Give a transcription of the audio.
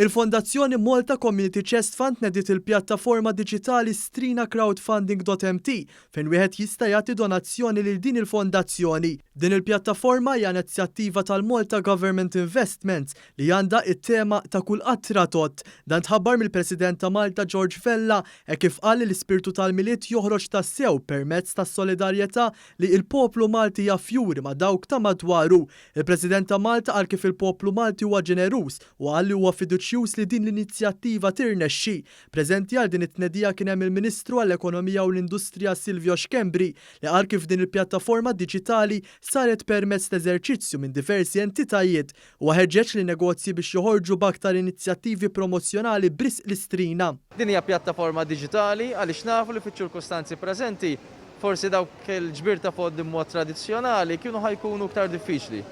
Il-Fondazzjoni Malta Community Chest nediet il-Pjattaforma Diġitali strinacrowdfunding.mt fejn wieħed jista' jagħti donazzjoni lil din il-fondazzjoni. Din il-pjattaforma hija inizjattiva tal-Malta Government Investments li għandha it-tema ta' kull qatra tot. Dan tħabbar mill-President ta' Malta George Vella kif qal li l-ispirtu tal-Milied joħroġ tassew permezz tas-solidarjetà li il-poplu Malti jaffjuri ma' dawk ta' madwaru. Il-President ta' Malta qal kif il-poplu Malti huwa ġenerus u qal li huwa fiduċjuż li din l-inizjattiva tirnexxi. Preżenti għal din it-tnedija kien hemm il-Ministru għall-Ekonomija u l-Industrija Silvio Schembri li qal kif din il-pjattaforma diġitali saret permezz eżerċizzju minn diversi entitajiet u ħeġġeġ lin-negozji biex joħorġu b'aktar inizjattivi promozzjonali bris l-Istrina. Din hija pjattaforma diġitali għaliex nafu li fiċ-ċirkustanzi preżenti forsi dawk il-ġbir ta' fond mod tradizzjonali kienu ħajkunu aktar diffiċli.